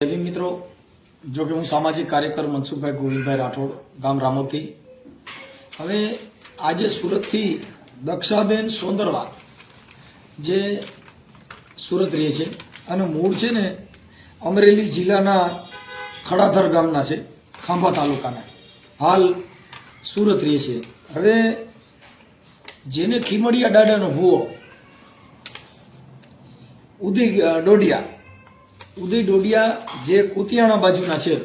મિત્રો, જો કે હું સામાજિક કાર્યકર મનસુખભાઈ ગોવિંદભાઈ રાઠોડ, ગામ રામોથી. હવે આજે સુરતથી દક્ષાબેન સોંદરવા જે સુરત રહે છે અને મૂળ છે ને અમરેલી જિલ્લાના ખડાધર ગામના છે, ખાંભા તાલુકાના, હાલ સુરત રહે છે. હવે જેને ખીમડિયા દાદાનો ભૂવો ઉદય ડોડિયા જે કુતિયાણા બાજુના છે,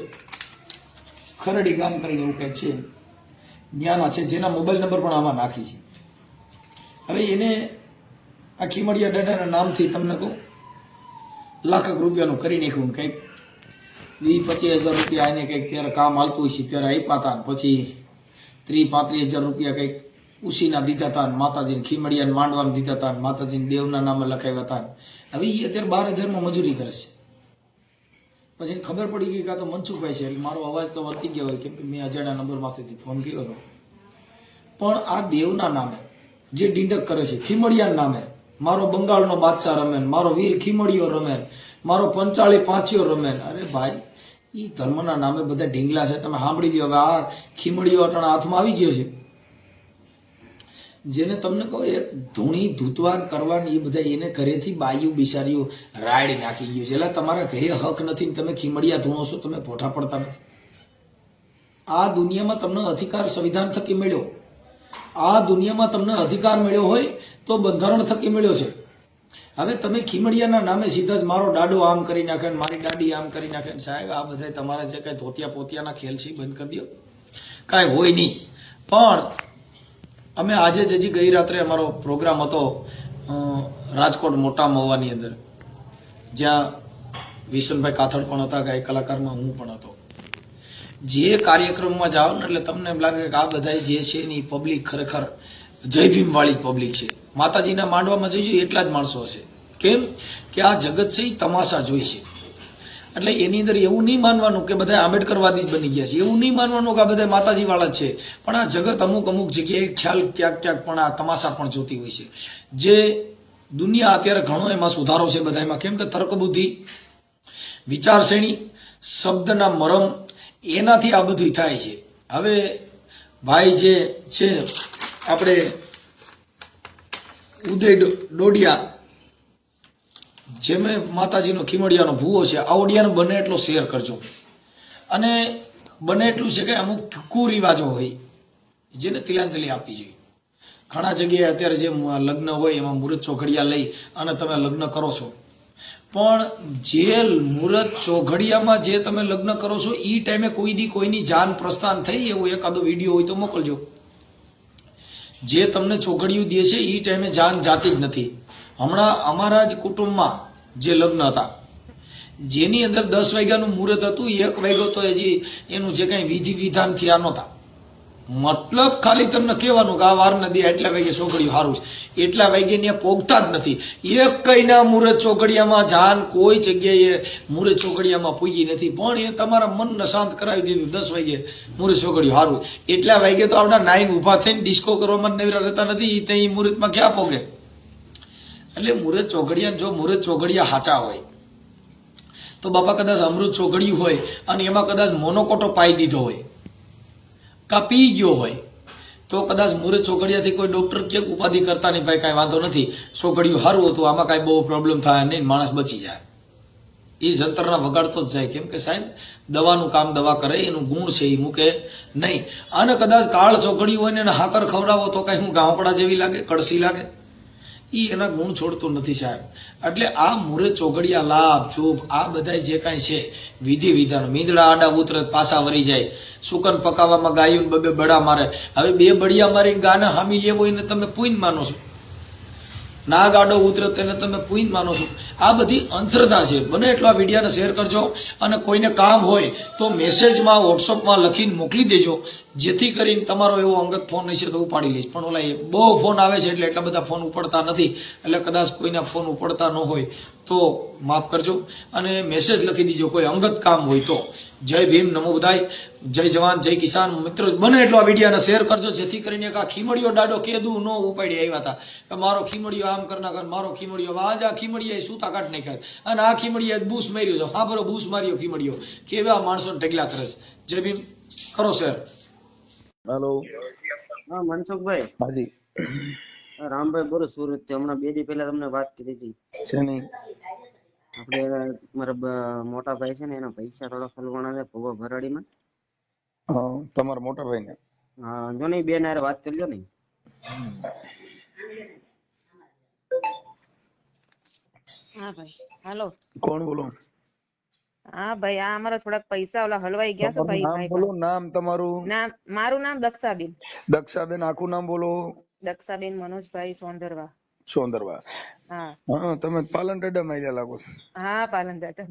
ખરડી ગામ કરીને એવું કંઈક છે, ત્યાંના છે, જેના મોબાઈલ નંબર પણ આમાં નાખી છે. હવે એને આ ખીમડિયા દાદાના નામથી તમને કહું લાખક રૂપિયાનું કરી નાખ્યું, કંઈક 20-25 હજાર રૂપિયા એને કંઈક ત્યારે કામ હાલતું હોય છે ત્યારે આપ્યા હતા, પછી 30-35 હજાર રૂપિયા કંઈક ઉસીના દીધા હતા, માતાજીને ખીમડિયાને માંડવાને દીધા હતા, માતાજીને દેવના નામે લખાવ્યા હતા. હવે એ અત્યારે 12,000માં મજૂરી કરે છે. પછી ખબર પડી ગઈ કાં તો મનસુખભાઈ છે, એટલે મારો અવાજ તો વર્તી ગયો હોય, કેમ કે મેં અજાણ્યા નંબરમાંથી ફોન કર્યો હતો. પણ આ દેવના નામે જે ડીંડક કરે છે, ખીમડિયાના નામે મારો બંગાળનો બાદશાહ રમેન, મારો વીર ખીમડિયો રમેન, મારો પંચાળી પાંચીઓ રમેન. અરે ભાઈ, એ ધર્મના નામે બધા ઢીંગલા છે. તમે સાંભળી લો. હવે આ ખીમડિયો અટાણા હાથમાં આવી ગયો છે, જેને તમને કહો એ ધૂણી ધૂતવાન કરવાની, એ બધા એને ઘરેથી બાયું બિચારીઓ રાયડી નાખી ગયું છે. એટલે તમારા ઘરે હક નથી ને તમે ખીમડિયા ધૂણો છો, તમે પોઠા પડતા નથી. આ દુનિયામાં તમને અધિકાર સંવિધાન થકી મળ્યો, આ દુનિયામાં તમને અધિકાર મળ્યો હોય તો બંધારણ થકી મળ્યો છે. હવે તમે ખીમડિયાના નામે સીધા જ મારો દાડો આમ કરી નાખે ને મારી દાડી આમ કરી નાખે. સાહેબ, આ બધા તમારા જે કાંઈ ધોતિયા પોતિયાના ખેલ છે બંધ કરી દો, કાંઈ હોય નહીં. પણ અમે આજે જ હજી ગઈ રાત્રે અમારો પ્રોગ્રામ હતો રાજકોટ મોટા મહુવાની અંદર, જ્યાં વિશનભાઈ કાથડ પણ હતા, ગાયક કલાકારમાં હું પણ હતો. જે કાર્યક્રમમાં જાઓ ને એટલે તમને એમ લાગે કે આ બધા જે છે ને એ પબ્લિક ખરેખર જય ભીમ વાળી પબ્લિક છે. માતાજીના માંડવામાં જઈજો એટલા જ માણસો હશે. કેમ કે આ જગત છે એ તમાશા જોઈ છે. એટલે એની અંદર એવું નહીં માનવાનું કે બધા આંબેડકરવાદી જ બની ગયા છે, એવું નહીં માનવાનું કે આ બધા માતાજી વાળા જ છે. પણ આ જગત અમુક જગ્યાએ ખ્યાલ ક્યાંક પણ આ તમાશા પણ જોતી હોય છે. જે દુનિયા અત્યારે ઘણો એમાં સુધારો છે બધામાં, કેમ કે તર્ક બુદ્ધિ, વિચારશ્રેણી, શબ્દના મરમ, એનાથી આ બધું થાય છે. હવે ભાઈ જે છે આપણે ઉદય ડોડિયા, જેમે માતાજીનો ખીમડિયાનો ભૂવો છે, આ ઓડિયાનો બને એટલો શેર કરજો. અને બને એટલું છે કે અમુક કુરિવાજો હોય જેને તિલાંજલિ આપવી જોઈએ. ઘણા જગ્યાએ અત્યારે જે લગ્ન હોય એમાં મુહૂર્ત ચોઘડિયા લઈ અને તમે લગ્ન કરો છો, પણ જે મુહૂર્ત ચોઘડિયામાં જે તમે લગ્ન કરો છો એ ટાઈમે કોઈની જાન પ્રસ્થાન થઈ એવો એકાદો વિડીયો હોય તો મોકલજો. જે તમને ચોઘડિયું દે છે એ ટાઈમે જાન જાતી જ નથી. હમણાં અમારા જ કુટુંબમાં જે લગ્ન હતા, જેની અંદર 10 વાગ્યાનું મુહૂર્ત હતું, 1 વાગ્યો તો હજી એનું જે કાંઈ વિધિ વિધાન થયા નહોતા. મતલબ ખાલી તમને કહેવાનું કે આ વારના દે એટલા વાગે ચોઘડિયું સારું છે, એટલા વાગે ત્યાં પોગતા જ નથી. એક કઈના મુહૂર્ત ચોઘડિયામાં જાન કોઈ જગ્યાએ મુહૂર્ત ચોઘડિયામાં પૂગી નથી. પણ એ તમારા મનને શાંત કરાવી દીધું. 10 વાગે મુહૂર્ત ચોઘડિયું સારું, એટલા વાગે તો આપણા નાઈન ઊભા થઈને ડિસ્કો કરવામાં નવરા રહેતા નથી. ત્યાં મુહૂર્તમાં ક્યાં પોગે? એટલે મુહૂર્ત ચોઘડિયા, જો મુહૂર્ત ચોઘડિયા સાચા હોય તો બાપા કદાચ અમૃત ચોઘડિયું હોય અને એમાં કદાચ મોનોકોટો પાઈ દીધો હોય કા પી ગયો હોય તો કદાચ મુહૂર્ત ચોઘડિયાથી કોઈ ડોક્ટર કે ઉપાધિ કરતા નહીં, ભાઈ કાંઈ વાંધો નથી, ચોઘડિયું સારું હતું, આમાં કાંઈ બહુ પ્રોબ્લેમ થાય નહીં, માણસ બચી જાય. એ જંતરના વગાડતો જ જાય. કેમ કે સાહેબ, દવાનું કામ દવા કરે, એનું ગુણ છે એ મૂકે નહીં. અને કદાચ કાળ ચોઘડિયું હોય ને એને હાકર ખવડાવો તો કાંઈ હું ગામપડા જેવી લાગે, કડસી લાગે? એ એના ગુણ છોડતું નથી સાહેબ. એટલે આ મુહૂર્ત ચોઘડિયા, લાભ શુભ, આ બધા જે કાંઈ છે વિધિ વિધાન, મીંદડા આડા ઉતરે પાછા વરી જાય, સુકન પકાવવામાં ગાયું 2 બડા મારે. હવે 2 બળિયા મારીને ગાને હામી લેવો એને તમે પૂન માનો છો, નાગ આડો ઉતરે તેને તમે પૂન માનો છો. આ બધી અંધશ્રદ્ધા છે. બને એટલો આ વિડીયોને શેર કરજો અને કોઈને કામ હોય તો મેસેજમાં વોટ્સઅપમાં લખીને મોકલી દેજો જેથી કરીને તમારો એવો અંગત ફોન હશે તો ઉપાડી લઈશ, પણ ઓલા એ બહુ ફોન આવે છે એટલે એટલા બધા ફોન ઉપડતા નથી. એટલે કદાચ કોઈના ફોન ઉપડતા ન હોય તો માફ કરજો અને મેસેજ લખી દીજો કોઈ અંગત કામ હોય તો. જય ભીમ, નમો બધાય, જય જવાન, જય કિસાન. મિત્રો બને એટલો આ વિડીયોને શેર કરજો, જેથી કરીને આ ખીમડીયો દાડો કેદું ન ઉપાડી આવ્યા હતા કે મારો ખીમડીયો આમ કર નાખે, મારો ખીમડીયો આજ આ ખીમડીયા સૂતા કાઢ નાખ્યા અને આ ખીમડીયા બૂસ માર્યો છે. હા બરો બૂસ માર્યો ખીમડીયો. કેવા માણસોને ઢગલા કરે છે. જય ભીમ, કરો શેર. હેલો. હા મનસુખભાઈ, હાજી. રામભાઈ બોલો સુરત થી. હમણાં 2 દી પહેલા તમને વાત કરી હતી. શેની? આપણે મારા મોટા ભાઈ છે ને એના પૈસા થોડા ફલવાના છે ભોગા ભરાડીમાં. તમારા મોટા ભાઈ ને? હા જો ને બેન હારે વાત કરજો ને. હા ભાઈ, હાલો. કોણ બોલો? હા ભાઈ, આ અમારા થોડાક પૈસા ઓલા હલવાઈ ગયા છે તમારું ભાઈ. નામ ભાઈ બોલો. નામ તમારું? નામ મારું નામ દક્ષાબેન. દક્ષાબેન. આખું નામ બોલો. દક્ષાબેન મનોજભાઈ સોંદરવા. સોંદરવા. હા હા, તમે પાલન ટેડા માં આવેલા લાગો. હા પાલન દાદા.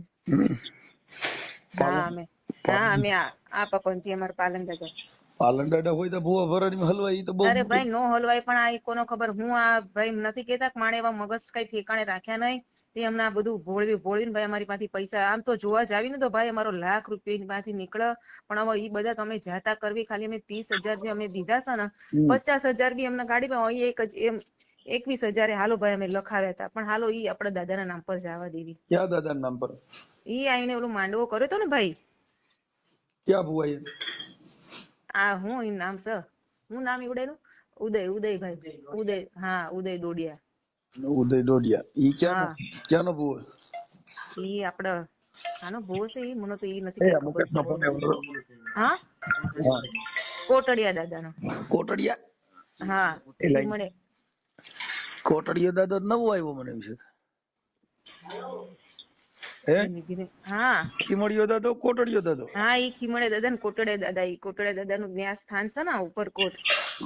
હા અમે આ પપનથી અમાર પાલન દાદા. પાલન ટેડા હોય તો ભૂવા ભરાડી હલવાય ઈ તો બહુ. અરે ભાઈ નો હલવાય, પણ આ કોનો ખબર. હું આ ભાઈ નથી કેતા કે માણે એવા મગજ કઈ ઠેકાણે રાખ્યા નહીં. તે હમણાં બધું ભોળવીને ભાઈ અમારી પાસેથી પૈસા, આમ તો જોવા જ આવી ને તો ભાઈ અમારો લાખ રૂપિયા માંથી નીકળે. પણ હવે ઈ બધા તમે જાતા કરવી, ખાલી અમે 30,000 જે અમે દીધા છે ને, 50,000 બી અમને ગાડી એક જ એમ 21,000 હાલો ભાઈ અમે લખાવ્યા હતા. પણ હાલો ઈ આપડા દાદાના નામ પર જવા દેવી. ક્યાં દાદાના નામ પર? ઈ આઈને ઓલું માંડવો કર્યો તો ને ભાઈ. ક્યાં ભુવાએ? આ હું ઈ નામ છે, હું નામ ઈવડેનું ઉદયભાઈ. ઉદય, હા ઉદય દોડિયા. ઉદય ડોડિયા. ઈ ક્યાંનો ભુવો? ઈ આપડે આનો ભૂવો છે. ઈ મને તો ઈ નથી કઈ ખબર. હા કોટડિયા દાદાનો. કોટડિયા? હા ઈ મને કોટડિયા દાદા નવો આવ્યો મને વિશે. હે? હા ખીમડિયો દાદો, કોટડિયો દાદો? હા ઈ ખીમડે દાદા ને કોટડિયા દાદા. ઈ કોટડિયા દાદા નું ન્યા સ્થાન છે ને ઉપરકોટ.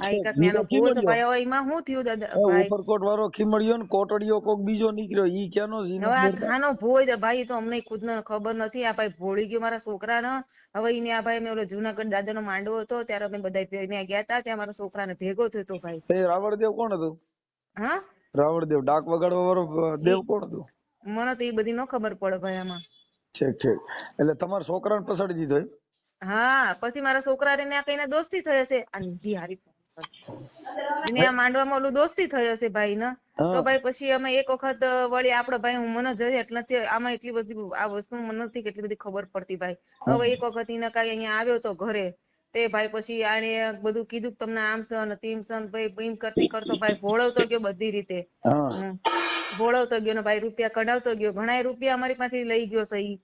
આ એક નાનો ભૂવો છે ભાઈ. હવે એમાં શું થયું દાદા ભાઈ? ઉપરકોટ વાળો ખીમડિયો ને કોટડિયો કોક બીજો નીકળ્યો. ઈ ક્યાંનો છે? હવે આ ખાનો ભૂવો છે ભાઈ. તો અમને ખુદ ને ખબર નથી. આ ભાઈ ભોળી ગયો મારા છોકરા ને. હવે ઈને આ ભાઈ મેં ઓલો જુનાગઢ દાદા નો માંડવો હતો ત્યારે અમે બધા ત્યાં ગયા હતા. ત્યાં મારા છોકરા ને ભેગો થયો હતો ભાઈ. રાવણદેવ કોણ હતું? હા રાવણદેવ ડાક વગાડવા વાળો દેવ કોણ હતું? મને તો એ બધી ન ખબર પડે ભાઈ આમાં. ઠીક. એટલે તમારા છોકરાને પસાડી દીધો એમ? હા પછી મારા છોકરા ને કઈ દોસ્તી થઈ હશે. આ માંડવામાં ઓલું દોસ્તી થઈ હશે ભાઈ ને. તો ભાઈ પછી અમે એક વખત વળી આપડે ભાઈ હું મને જઈ એટલે નથી આમાં એટલી બધી આ વસ્તુ મને નથી કેટલી બધી ખબર પડતી ભાઈ. હવે એક વખત એને કઈ અહીંયા આવ્યો તો ઘરે તે ભાઈ પછી આને બધું કીધું કે તમને આમ છે ને તેમ છે ને ભાઈ એમ કરતી કરતો ભાઈ ભોળવતો ગયો બધી રીતે. ભોળવતો ગયો ને ભાઈ રૂપિયા કઢાવતો ગયો. ઘણા રૂપિયા અમારી પાસેથી લઈ ગયો છે ઈ.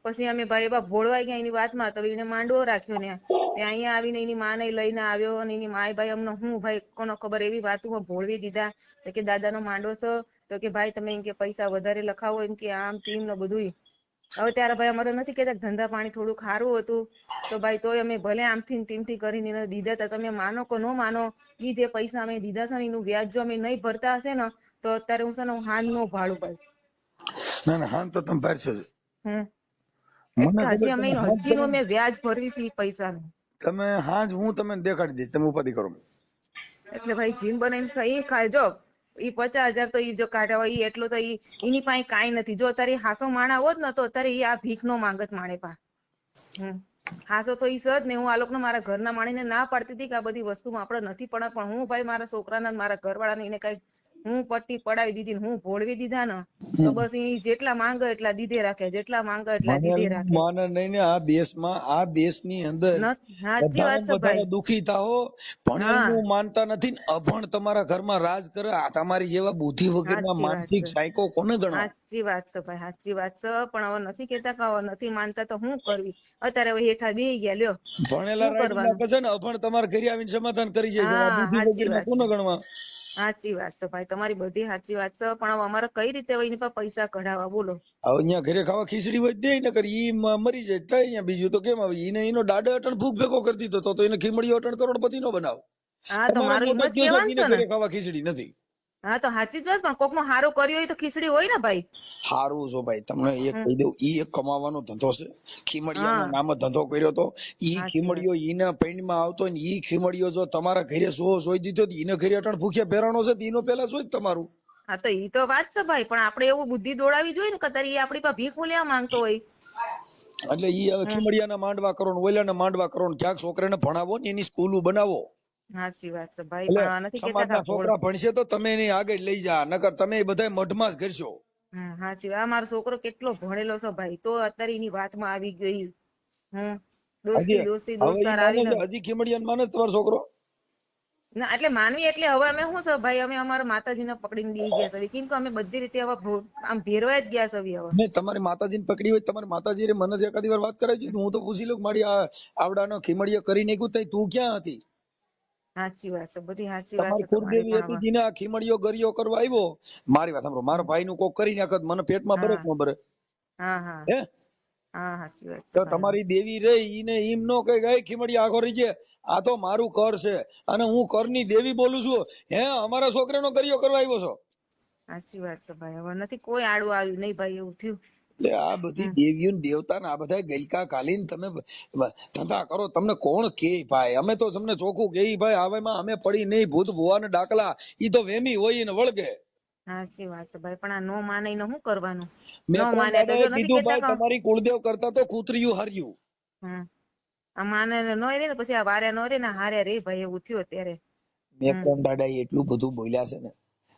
પછી અમે ભાઈ એવા ભોળવાઈ ગયા એની વાતમાં. તો એને માંડવો રાખ્યો ને ત્યાં અહીંયા આવીને એની માને લઈને આવ્યો. અને એની માય ભાઈ અમને હું ભાઈ કોનો ખબર એવી વાતોમાં ભોળવી દીધા. તો કે દાદાનો માંડવો છે તો કે ભાઈ તમે એમ કે પૈસા વધારે લખાવો એમ કે આમ તેમ ને બધું. હવે ત્યારે ભાઈ અમારે નથી કેતા ધંધા પાણી થોડું સારું હતું તો ભાઈ તોય અમે ભલે આમથી તેમથી કરીને એને દીધા હતા. તમે માનો કે ન માનો, ઈ જે પૈસા અમે દીધા છે ને એનું વ્યાજ જો અમે નહીં ભરતા હશે ને તો અત્યારે હું છે ને હાન નો ભાડું ભાઈ. ના હાન તો તમે ભરશો જ. હજી અમે વ્યાજ ભરવી છે પૈસા નું. તમે હાજ હું તમને દેખાડી દઈશ, તમે ઉપાધિ કરો. એટલે ભાઈ જીમ બનાવીને એ ખાય જો ઈ 50,000 તો ઈ જો કાઢ્યા હોય એટલો તો એની પાસે કાંઈ નથી. જો અત્યારે હાસો માણા હોત ને તો અત્યારે ઈ આ ભીખ નો માંગત માણે પા. હાસો તો ઈ સજ ને. હું આ લોકો મારા ઘરના માણીને ના પાડતી હતી કે આ બધી વસ્તુમાં આપડે નથી પણ હું ભાઈ મારા છોકરાના મારા ઘરવાળાને એને કઈ હું પટ્ટી પડાવી દીધી ને હું ભોળવી દીધા ને તો બસ ઈ જેટલા માંગે એટલા દીધે રાખે, જેટલા માંગે એટલા દીધે રાખે. માને નહીં ને આ દેશમાં, આ દેશની અંદર સાચી વાત છે ભાઈ. દુખી થાઓ ભણેલું માનતા નથી ને અભણ તમારા ઘરમાં રાજ કરે. આ તમારી જેવા બુદ્ધિ વગરના માનસિક સાયકો કોને ગણો? સાચી વાત છે ભાઈ, સાચી વાત છે. પણ હવે નથી કેતા કે હવે નથી માનતા તો શું કરવી. અત્યારે હવે હેઠા બેહી ગયા લ્યો. ભણેલા રાજ છે ને અભણ તમારા ઘરે આવીને સમાધાન કરી જાય. બુદ્ધિ વગરના કોને ગણવા? સાચી વાત છે ભાઈ, તમારી બધી સાચી વાત છે. પણ હવે અમારે કઈ રીતે એની પાસે પૈસા કઢાવવા બોલો? હવે અહીંયા ઘરે ખાવા ખીચડી હોય દે ને કરી ઈ મરી જાય થાય અહીંયા. બીજું તો કેમ આવે? એને એનો દાડો અટણ ભૂખ ભેગો કરી દીધો તો એને ખીમડીઓ અટણ કરોડપતિ નો બનાવ. હા તો મારું એમ જ કહેવાનું છે ને. ખાવા ખીચડી નથી. હા તો સાચી જ વાત. પણ કોક નો હારો કર્યો હોય તો ખીચડી હોય ને ભાઈ. સારું છો ભાઈ, તમને એક હમ. કહી દઉં, ઈ એક કમાવાનો ધંધો છે. ખીમડિયાના હા નામે ધંધો કર્યો તો. ઈ સાચી વાત ખીમડિયો ઈના પૈણમાં આવતો ને ઈ ખીમડિયો જો તમારા ઘરે સોઈ દીધો તો ઈને ઘરે અટણ ભૂખ્યા બેરાણો છે તો ઈનો પેલા સોય તમારું. હા તો ઈ તો વાત છે ભાઈ, પણ આપણે એવું બુદ્ધિ દોડાવી જોઈએ ને કે તારી ઈ આપણી પાસે ભીખ લેવા માંગતો હોય. એટલે ઈ હવે હમ. ખીમડિયાના માંડવા કરો ને ઓલાના માંડવા કરો ને ક્યાંક છોકરાને ભણાવો ને એની સ્કૂલો બનાવો. સાચી વાત છે ભાઈ, એટલે પણ આ નથી કેતા સમાજના છોકરા ભણશે તો તમે એને આગળ લઈ જા, નકર તમે બધા મઢમાં જ કરશો. સાચી વાત. આ મારો છોકરો કેટલો ભણેલો છે ભાઈ, તો અત્યારે એની વાતમાં આવી ગઈ. હમ. હજી દોસ્તી હવે ઈ દોસ્તાર માને આવીને છે, હજી ખીમડિયાને માને છે તમારો છોકરો? ના એટલે માનવી એટલે હવે અમે શું છે ભાઈ, અમે અમારા માતાજીને પકડીને બેસી ગયા છે કેમ કે અમે બધી રીતે હવે આમ ભેરવાઈ જ ગયા છે હવે. ને તમારી માતાજીને પકડી હોય, તમારી માતાજી મને એકાદી વાર વાત કરાવી છે, હું તો પૂછી લઉં મારી આવડાનો ખીમડિયો કરી નાખ્યું તઈ તું ક્યાં હતી? સાચી વાત છે, બધી સાચી વાત છે તમારી તમારી, કુળદેવી પણ હતી હવે જેને આ ખીમડિયો ગરિયો કરવા આવ્યો. મારી વાત સાંભળો, મારા ભાઈ નું કોક કરી નાખત મને પેટમાં બરે હા કે ન બરે? હા હા હે? હા સાચી વાત છે તો ભાઈ. તમારી દેવી રહી ઈને એમ નો કઈ ગઈ ખીમડિયા આખો રહી છે, આ તો મારું કર છે અને હું કરની દેવી બોલું છું. હે અમારા છોકરાનો ગરિયો કરવા આવ્યો છો? સાચી વાત છે ભાઈ, હવે નથી કોઈ આડું આવ્યું નહીં ભાઈ, એવું થયું. એટલે આ બધી દેવીઓ ને દેવતા ને આ બધા ગઈકા કાલીન તમે ધંધા કરો, તમને કોણ કે ભાઈ? અમે તો તમને ચોખ્ખું કે ભાઈ આવામાં અમે પડી નહીં, ભૂત ભુવા ને ડાકલા ઈ તો વેમી હોય ને વળગે. સાચી વાત છે ભાઈ, પણ આ નો માને ને શું કરવાનું? નો મેં ત્રણ માને તો દાદાએ જો નથી કીધું કેતા ભાઈ કે તમારી કુળદેવ કરતા તો કૂતરીયું હાર્યું. હમ આ માને નો રે ને પછી આ વારે નો રે ને હારે રે ભાઈ, એવું થયું અત્યારે. મેં હમ ત્રણ દાદાએ એટલું બધું બોલ્યા છે ને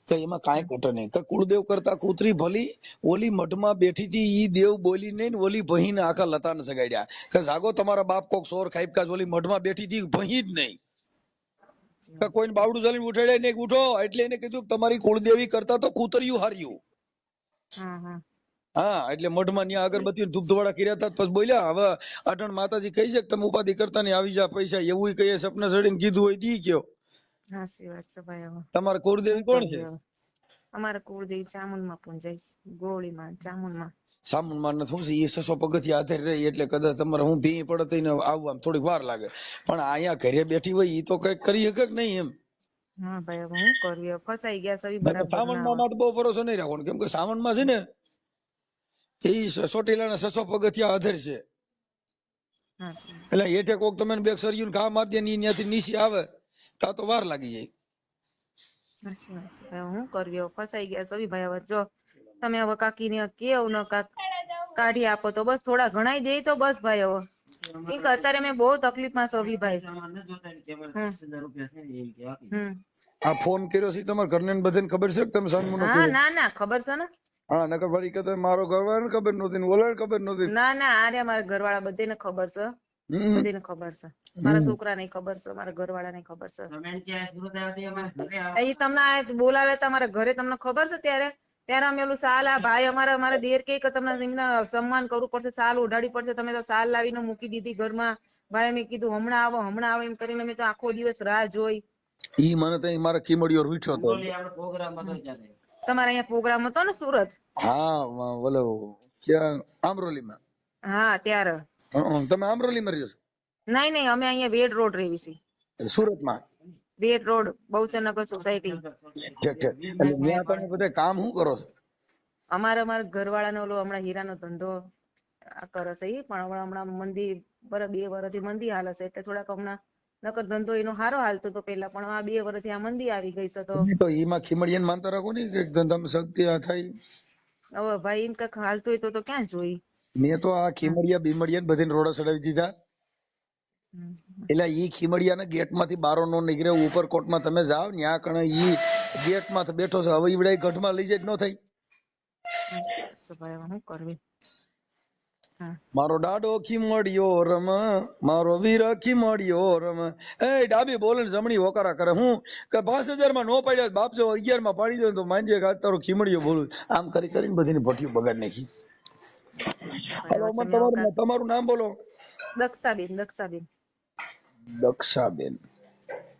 તો એમાં કાંઈ હમ. ઘટે નહીં. કે કુળદેવ કરતા કૂતરી ભલી, ઓલી મઠમાં બેઠી હતી ઈ દેવ બોલી નહીં ને ઓલી ભહીને આખા લતાને સગાડ્યા કે જાગો તમારા બાપ કોક સોર ખાઈપકા ઓલી મઠમાં બેઠી હતી ભહી જ નહીં. સાચી કે વાત છે કોઈને ભાઈ. બાવડું ચાલીને ઉઠાડ્યા નહીં, ઉઠો એટલે એને કીધું કે તમારી કુળદેવી કરતા તો કૂતરિયું હાર્યું. હા હા હા એટલે મઢમાં ન્યા અગરબત્તી ધૂપ ધોવાડા કર્યા હતા પછી બોલ્યા હવે અટણ માતાજી કહી છે કે તમે ઉપાધિ કરતા નહીં, આવી જા પૈસા, એવું કહીએ સપના ચડીને કીધું હોય દી કયો. સાચી વાત છે ભાઈ, હવે તમારા શું કુળદેવી કોણ છે? કરીએ હવે? અમારા કુળદેવી ચામુંડમાં પૂંજાય છે, ગોળીમાં ચામુંડમાં. સામુન શું છે એ 600 પગથિયા આધારે રહી એટલે કદાચ તમારે હું ભી પડે તો એને આવવામાં થોડીક વાર લાગે, પણ અહીંયા ઘરે બેઠી હોય એ તો કઈક કરી શકે કે નહીં એમ. હા ભાઈ, હવે શું કરીએ? ફસાઈ ગયા છે નકર બરાબર ના સાવનમાં હોય. તો બહુ ભરોસો નહીં રાખવાનો, કેમ કે સાવનમાં છે ને એ ચોટીલાના 600 પગથિયા આધાર છે. સાચી વાત એટલે હેઠે કોક તમે બે સરિયું ઘા મારી દે ને ત્યાંથી નીચે આવે તા તો વાર લાગી જાય. સાચી વાત છે ભાઈ, હું કરીએ? હવે ફસાઈ ગયા છે ભાઈ. હવે જો તમે હવે કાકીને કેવ ને કાઢી આપો તો બસ, થોડા ઘણાય દે તો બસ ભાઈ. હવે કેમ કે અત્યારે મેં બહુ તકલીફમાં છું ભાઈ. હમ આ ફોન કર્યો છે તમારા ઘરને ને બધાને ખબર છે કે તમે સાનમુનો હા કર્યો? ના ના ખબર છે ને. હા નકર ફરી કે મારો ઘરવાળાને ખબર નહોતી ને ઓલાને ખબર નહોતી. ના ના આરે મારા ઘરવાળા બધાને ખબર છે, હમ બધાને ખબર છે. મારા છોકરાને ખબર છે, મારા ઘરવાળાને ખબર છે. એ તમને આ બોલાવે તમારા ઘરે, તમને ખબર છે? ત્યારે ત્યારે અમે ઓલું સાલ, આ ભાઈ અમારા દેર કે તમને એમને સન્માન કરવું પડશે, સાલ ઉડાડી પડશે, તમે તો સાલ લાવીને મૂકી દીધી ઘરમાં. ભાઈ મેં કીધું હમણાં આવો એમ કરીને મેં તો આખો દિવસ રાહ જોઈ. ઈ મને તો મારા ખીમડીયો રૂઠ્યો હતો. તમારે અહીંયા પ્રોગ્રામ હતો ને સુરત? હા બોલો ક્યાં? આમરોલીમાં. હા ત્યારે. તમે આમરોલીમાં રહ્યો છો? નહીં નહીં, અમે અહીંયા વેડ રોડ રેવી છીએ. સુરતમાં? વેડ રોડ બહુચરનગર સોસાયટી. ઠીક ઠીક. એટલે ત્યાં તમે બધા કામ શું કરો છો? અમારા ઘરવાળાનો ઓલો હમણાં હીરાનો ધંધો કરે છે ઈ, પણ હમણાં મંદી 2 વર્ષથી મંદી હાલે છે એટલે થોડાક હમણાં, નકર ધંધો એનો સારો હાલતો હતો પેલા, પણ આ 2 વર્ષથી આ મંદી આવી ગઈ છે. તો તો એમાં ખીમડિયાને માનતા રાખો ને કે ધંધામાં શક્તિ થાય. હવે ભાઈ એમ કઈક હાલતું હોય તો ક્યાં જોઈ. મેં તો આ ખીમડિયા બીમડિયા બધાને રોડા ચડાવી દીધા. એટલે ઈ ખીમડિયાના ગેટ માંથી બારો નો નીકળે, ઉપરકોટમાં તમે જાઓ ત્યાં કણે ઈ ગેટ માં બેઠો છે. હવે ઈવડે ગઢમાં લઈ જાય ન થાય. ભાઈ શું કરવી? મારો દાડો ખીમડિયો રમ, મારો વીર ખીમડિયો રમ. એ ડાબી બોલે જમણી હોકારા કરે. હું કે 5000 માં નો પાડ્યા, બાપ જો 11 માં પાડી દે તો માનજે કે તારો ખીમડિયો બોલું. આમ કરી કરીને બધીની ભઠ્ઠીઓ બગાડ નાખી. હાલો તમારું નામ બોલો. દક્ષાબેન. દક્ષાબેન.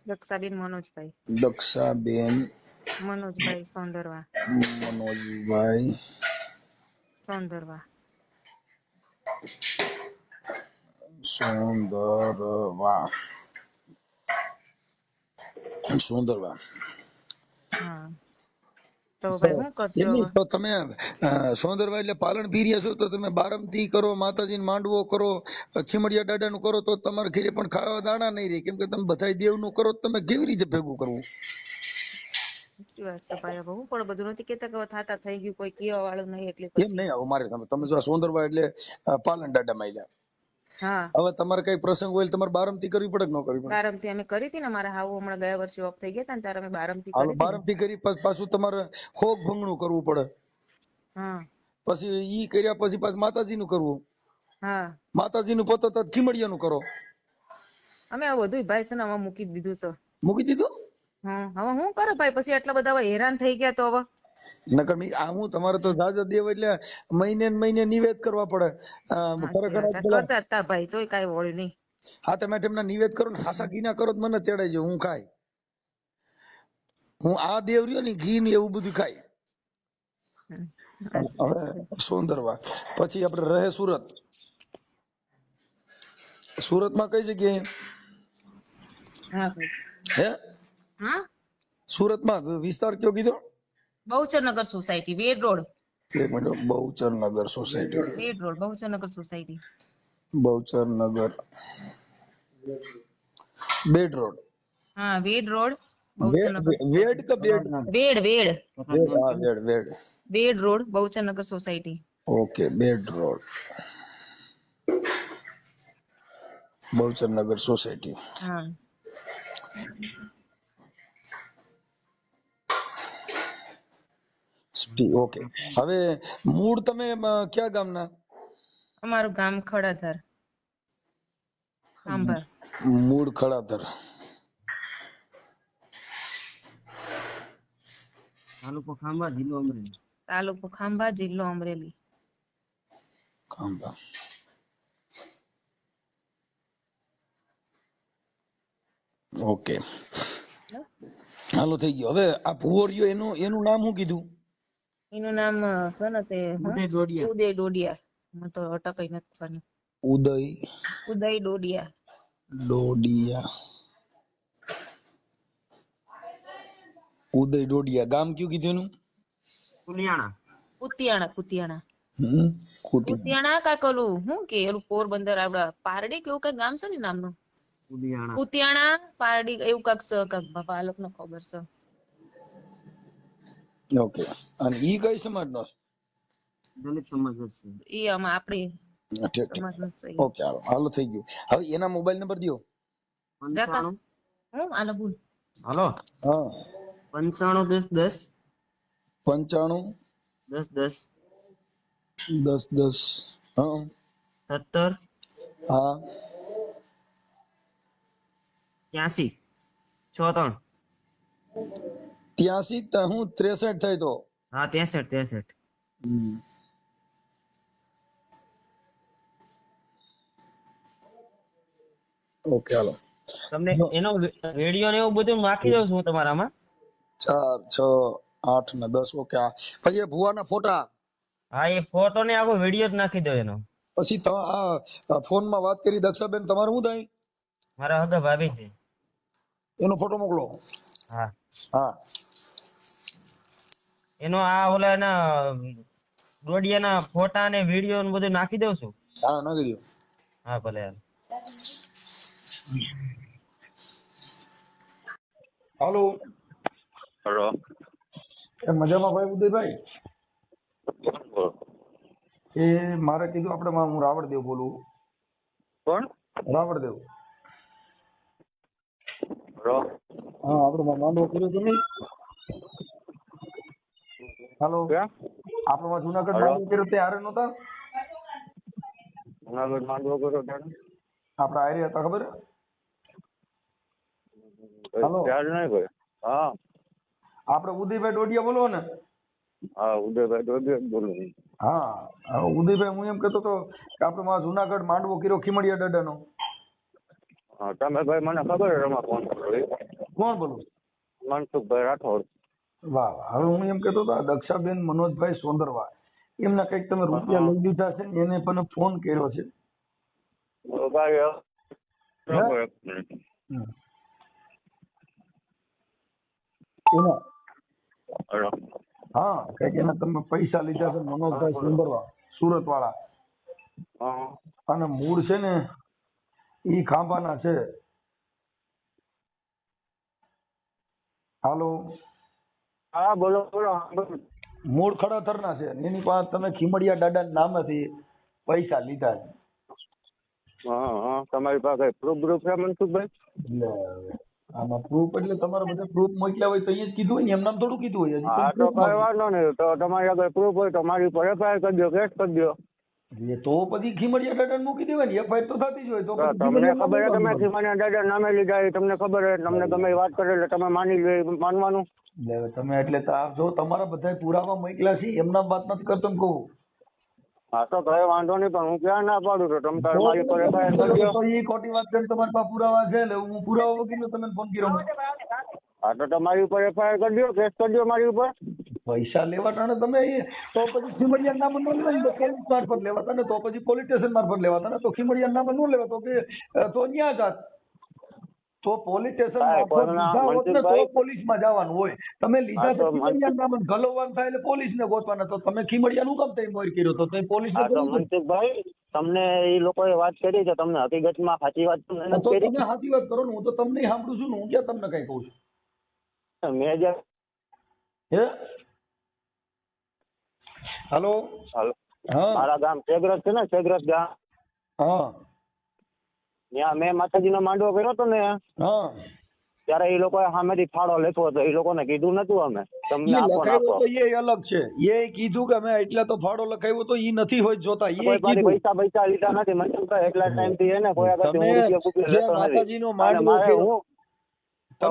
દક્ષાબેન મનોજભાઈ. દક્ષાબેન મનોજભાઈ સોંદરવા. મનોજભાઈ સોંદરવા. સુંદરવા. હા તો ભાઈ શું કરશો એમ નહીં, હવે? તો તમે સોંદરભાઈ એટલે પાલન પીર્યા છો તો તમે બારમતી કરો, માતાજીને માંડવો કરો, ખીમડિયા દાદાનું કરો તો તમારા ઘરે પણ ખાવા દાણા નહીં રહે. કેમ કે તમે બધા દેવનું કરો તો તમે કેવી રીતે ભેગું કરવું? સાચી વાત છે ભાઈ. હવે હું પણ બધું નથી કેતા કે હવે થાતા થઈ ગયું, કોઈ કહેવા વાળું નહીં એટલે એમ પછી. નહીં. હવે મારે તમે જો આ સોંદરભાઈ એટલે પાલન દાદામાં આવ્યા. હા, હવે તમારે કઈ પ્રસંગ હોય તમારે બારમતી કરવી પડે કે ન કરવી પડે? બારમતી અમે કરી હતી ને, મારા હાવ હમણાં ગયા વર્ષે ઓફ થઈ ગયા હતા ને ત્યારે અમે બારમતી હાલો કરી હતી ને. બારમતી કરી પાછું તમારે ખોગ ભંગણું કરવું પડે. હા પછી ઈ કર્યા પછી પાછું માતાજીનું કરવું. હા, માતાજીનું પતો તો ખીમડિયાનું કરો. અમે આ બધું ભાઈ છે ને હવે મૂકી જ દીધું છે. મૂકી દીધું? હવે હું કરે ભાઈ, પછી આટલા બધા હવે હેરાન થઈ ગયા તો હવે. નકર આ હું તમારે તો રાજા દેવ એટલે મહિને ને મહિને નિવેદ કરવા પડે. સાચી વાત છે. પેલા કરતા હતા ભાઈ, તોય કાંઈ વળ્યું નહીં. હાથે માટેમના નિવેદ કરો ને હાસા ઘી ના કરો તો મને તેડાઈ જાય, હું ખાય. હું આ દેવ રહ્યો ને ઘી ને એવું બધું ખાય. સાચી વાત છે. હવે સોંદરવા પછી આપણે રહે સુરત. સુરતમાં કઈ જગ્યાએ? હા ભાઈ. હે હા, સુરતમાં વિસ્તાર કયો કીધો? Bahucharnagar society, Ved road. એક minute. Bahucharnagar society. Ved road, Bahucharnagar society. Bahucharnagar Ved road. હા, વેડ રોડ, વેડ બહુચરનગર. વેડ કે બેડ? વેડ વેડ વેડ, હા Ved Ved. Ved road, Bahucharnagar society. Okay, Ved road, Bahucharnagar society. હા, ઓકે. હવે મૂળ તમે ક્યાં ગામના? અમારું ગામ ખડાધર, ખાંભા. મૂળ ખડાધર. તાલુકો ખાંભા, જિલ્લો અમરેલી. તાલુકો ખાંભા, જિલ્લો અમરેલી. ખાંભા. ઓકે, હાલો થઈ ગયો. હવે આ ભુવરિયો એનું નામ શું કીધું? એનું નામ છે ને તે ઉદય ડોડિયા. ઉદય ડોડિયા. મને તો અટકાઈ નથી ખબર. ઉદય ઉદય ડોડિયા. ડોડિયા. ઉદય ડોડિયા. ગામ કયું કીધું એનું? કુલિયાણા. કુતિયાણા, કુતિયાણા. કુતી. કુતિયાણા કાંઈક ઓલું શું કે ઓલું પોરબંદર આપડા પારડી કેવું કઈક ગામ છે ને નામનું. કુલિયાણા. કુતિયાણા પારડી એવું કાંઈક છે, કાંઈક બાપા આ લોકોને ખબર છે. ઓકે. અને ઈ કઈ સમાજનો? દલિત સમાજ જ છે. ઈ આમાં આપડી ઠીક ઠીક. સમાજનો જ છે. ઓકે, હાલો થઈ ગયું. હવે એના મોબાઈલ નંબર દો. 95. હું આલો બોલ. હાલો. હા. 95 10 95 10 10 10. હા 17 હા 83 63. 83 તો હું 63 થાય તો. હા 63. ઓકે, હાલો. તમને એનો રેડિયો ને એવું બધું નાખી દઉં છું તમારામાં. 4 6 8 ને 10. ઓકે. પછી ભુવાના ફોટા. હા, એ ફોટો ને આખો વિડીયો જ નાખી દો એનો. પછી આ ફોનમાં વાત કરી દક્ષાબેન, તમારું શું થાય? મારા હગા ભાભી છે. એનો ફોટો મોકલો. હા, હા. એનો આ ઓલા એના ડોડિયાના ફોટા ને વિડીયો ને બધું નાખી દઉં છું. હા, નાખી દો. હા ભલે. હાલો. હેલો. મજામાં ભાઈ ઉદયભાઈ? એ મારે કીધું આપણે હું રાવળદેવ બોલું. કોણ? રાવળદેવ. હેલો. હા, આપણે માંડવો કર્યો તમે? હાલો. ક્યાં? આપણે જુનાગઢ હાલો. માંડવો કર્યો તે હારે નહોતા? જુનાગઢ માંડવો કર્યો ત્યારે? આપણે હારે હતા ખબર? હાલો. ખ્યાલ નહીં કોઈ. હા આપણે ઉદયભાઈ ડોડિયા બોલો ને? હા, ઉદયભાઈ ડોડિયા જ બોલું. હા, ઉદયભાઈ હું એમ કહેતો હતો કે આપણે જુનાગઢ માંડવો કર્યો ખીમડિયા દાદાનો. હા, તમે ભાઈ મને ખબર છે એમાં ફોન કર્યો એ. કોણ બોલું? મનસુખભાઈ રાઠોડ. વાહ વાહ. હવે હું એમ કહેતો હતો આ દક્ષાબેન મનોજભાઈ સોંદરવા એમના કંઈક તમે રૂપિયા લઈ દીધા છે ને એને પણ ફોન કર્યો છે. તો ભાઈ રાખો એક મિનિટ. એના હેલો. હા કઈક એના તમે પૈસા લીધા છે મનોજભાઈ સુંદરવા સુરત વાળા, હા અને મૂળ છે ને ઈ ખાંભાના છે. હાલો, હા બોલો બોલો બોલો. મૂળ ખડતરના છે. એની પાસે તમે ખીમડિયા દાદા નામેથી પૈસા લીધા છે. હા હા તમારી પાસે પ્રૂફ છે મનસુખભાઈ? એટલે હવે આમાં પ્રૂફ એટલે તમારે બધા પ્રૂફ મોકલ્યા હોય તો અહીંયા જ કીધું હોય ને, એમ નામ થોડું કીધું હોય. હજી હા તમે તો proof કઈ માંગો. વાંધો નહીં, તો તમારી આગળ પ્રૂફ હોય તો મારી ઉપર એફઆઈઆર કરી દો, કેસ કરી દો. એટલે તો પછી ખીમડિયા દાદા મૂકી દેવાય ને, એફઆઈઆર તો થતી જ હોય. તો તો પછી તમને ખીમડિયા ખબર છે નામ તમે મૂકવાનું. ખીમાના દાદા નામે લીધા એ તમને ખબર છે, તમને ગમે એ વાત કરે એટલે તમે માની લો એ માનવાનું. એટલે હવે તમે એટલે તો આ જો તમારા બધા પુરાવા મોકલ્યા છે એમના વાત નથી કરતો એમ કહું. હા તો કઈ વાંધો નહીં, પણ હું ક્યાં ના પાડું છું, તમે તારે તો મારી ઉપર એફઆઈઆર કરી દો. તો એ ખોટી વાત કરીને તમારી પાસે પુરાવા છે એટલે હું પુરાવા વગરનો તમને ફોન કર્યો. હા તો તમારી ઉપર એફઆઈઆર કરી દો, કેસ કરી દો મારી ઉપર. પૈસા લેવા ટાણે તમે તો પછી ખીમડિયા નામ ન લેવાય તો પોલીસ મારફત લેવાતા ને, તો પછી પોલીસ સ્ટેશન મારફત લેવાતા ને, તો ખીમડિયા નામ ન લેવા તો કે તો ન્યા જાત. તો પોલીસ સ્ટેશન સાહેબ, મારફત પણ ના, લીધા હોત ને તો મનસુખભાઈ. પોલીસમાં જવાનું હોય. તમે લીધા હા તો તો ખીમડિયા નામ ગલોવાનું થાય એટલે પોલીસને ગોતવાના. તો તમે ખીમડિયાનું કામ તમે મોર કર્યો તો તમે પોલીસને હા તો ગોતવું. મનસુખભાઈ, તમને એ લોકોએ વાત કરી છે, તમને હકીકતમાં સાચી વાત તો નથી તો કરી. તમે સાચી વાત કરો ને, હું તો તમને સાંભળું છું ને, હું ક્યાં તમને કઈ કહું છું. મેં જે હે હાલો, હા મારા ગામ શેગરસ છે ને, શેગરસ ગામ, હા ત્યાં મેં માતાજીનો માંડવો કર્યો હતો ને, હા ત્યારે એ લોકોએ સામેથી ફાળો લેતો હતો. એ લોકોને કીધું નતું અમે તમને એ આપો લખાવ્યો નાખો. તો એ અલગ છે. એ કીધું કે અમે એટલા તો ફાળો લખાવ્યો તો એ નથી હોય જોતા. એ કોઈ પાસે કીધું પૈસા લીધા નથી મનસુખભાઈ, એટલા ટાઈમ થી એને કોઈ આગળથી હું તમે રૂપિયા જે લેતો નથી. માતાજીનો અને માંડવો મારે કર્યો,